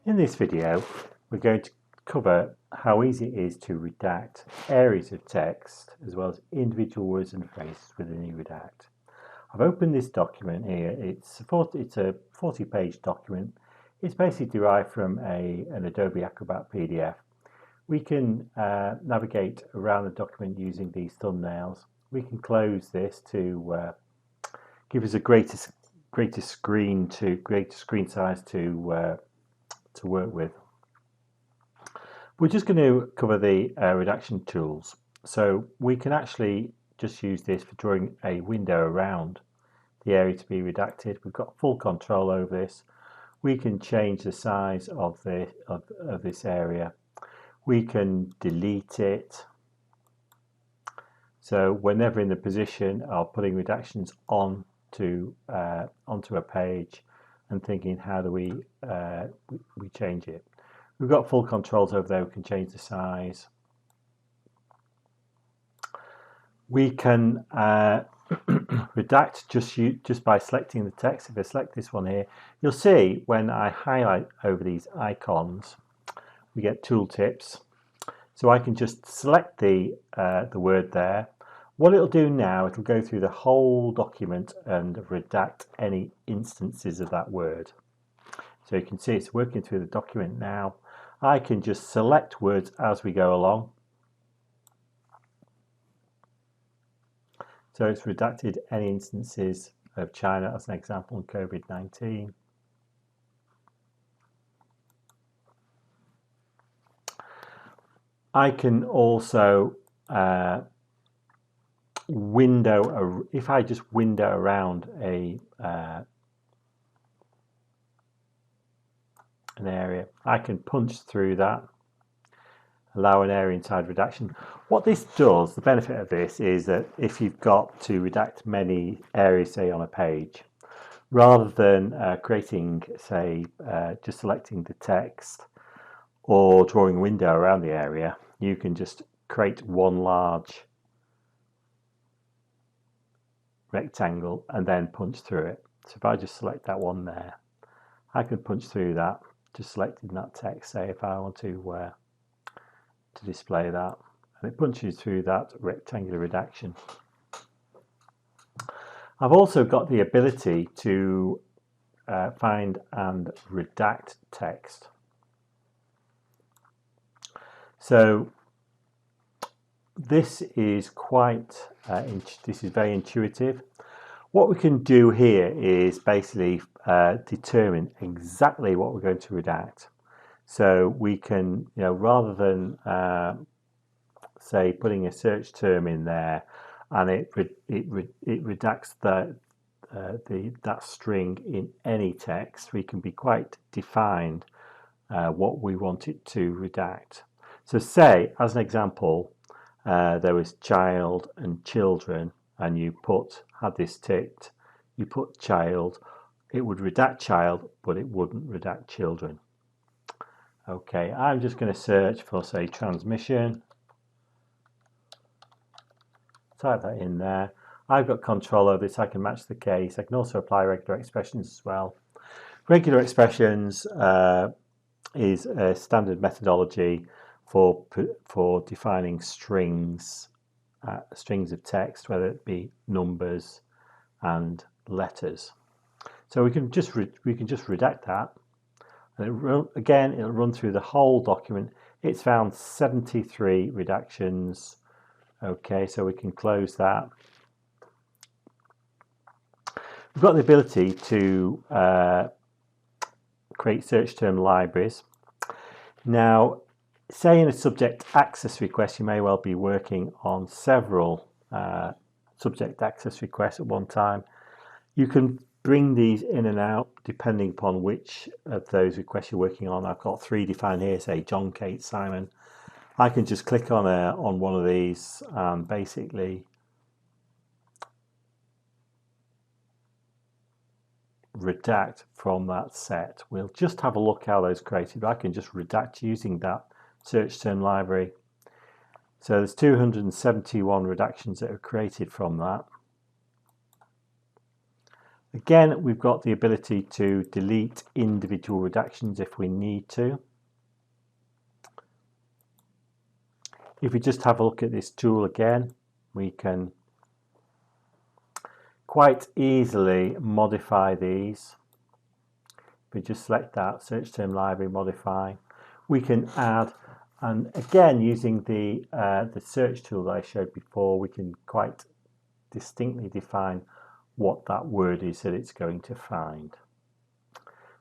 In this video, we're going to cover how easy it is to redact areas of text as well as individual words and phrases within e-Redact. I've opened this document here. It's a 40-page document. It's basically derived from an Adobe Acrobat PDF. We can navigate around the document using these thumbnails. We can close this to give us a greater screen size to work with. We're just going to cover the redaction tools. So we can actually just use this for drawing a window around the area to be redacted. We've got full control over this. We can change the size of this area. We can delete it. So whenever in the position of putting redactions onto a page and thinking how do we change it. We've got full controls over there. We can change the size. We can redact just by selecting the text. If I select this one here, you'll see when I highlight over these icons, we get tooltips. So I can just select the word there. What it'll do now, it'll go through the whole document and redact any instances of that word. So you can see it's working through the document now. I can just select words as we go along. So it's redacted any instances of China as an example in COVID-19. I can also if I just window around an area, I can punch through that, allow an area inside redaction. What this does, the benefit of this is that if you've got to redact many areas, say on a page, rather than creating, say, just selecting the text or drawing a window around the area, you can just create one large rectangle and then punch through it. So if I just select that one there, I can punch through that, just selecting that text, say if I want to display that, and it punches through that rectangular redaction. I've also got the ability to find and redact text. So this is very intuitive. What we can do here is basically determine exactly what we're going to redact. So we can, rather than say putting a search term in there and it redacts that string in any text, we can be quite defined what we want it to redact. So say, as an example, there was child and children, and you had this ticked, you put child, it would redact child, but it wouldn't redact children. Okay, I'm just going to search for, say, transmission. Type that in there. I've got control over this. I can match the case. I can also apply regular expressions as well. Regular expressions is a standard methodology for defining strings of text, whether it be numbers and letters. So we can just redact that, and it'll run through the whole document. It's found 73 redactions. Okay, so we can close that. We've got the ability to create search term libraries. Now, say in a subject access request, you may well be working on several subject access requests at one time. You can bring these in and out depending upon which of those requests you're working on. I've got 3 defined here, say John, Kate, Simon. I can just click on one of these and basically redact from that set. We'll just have a look how those created. I can just redact using that search term library. So there's 271 redactions that are created from that. Again, we've got the ability to delete individual redactions if we need to. If we just have a look at this tool again, we can quite easily modify these. If we just select that search term library, modify, we can add, and again using the search tool that I showed before, we can quite distinctly define what that word is that it's going to find.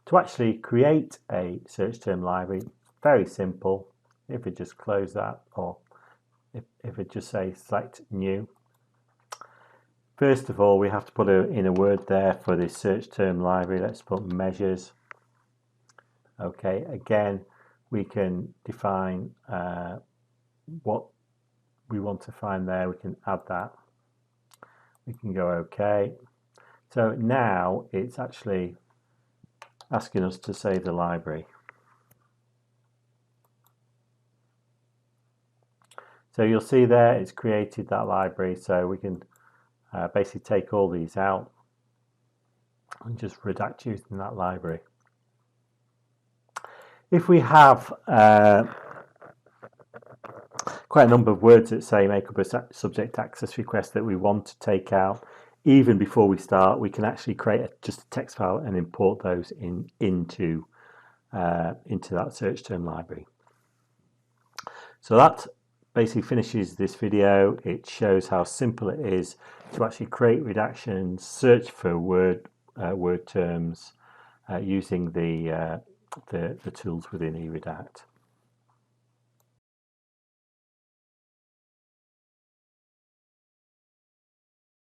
To actually create a search term library, very simple. If we just close that, or if we just say select new, first of all we have to put in a word there for this search term library. Let's put measures. Okay, again we can define what we want to find there. We can add that. We can go OK. So now it's actually asking us to save the library. So you'll see there it's created that library, so we can basically take all these out and just redact using that library. If we have quite a number of words that say make up a subject access request that we want to take out, even before we start, we can actually create just a text file and import those into that search term library. So that basically finishes this video. It shows how simple it is to actually create redactions, search for word terms using the tools within e-Redact.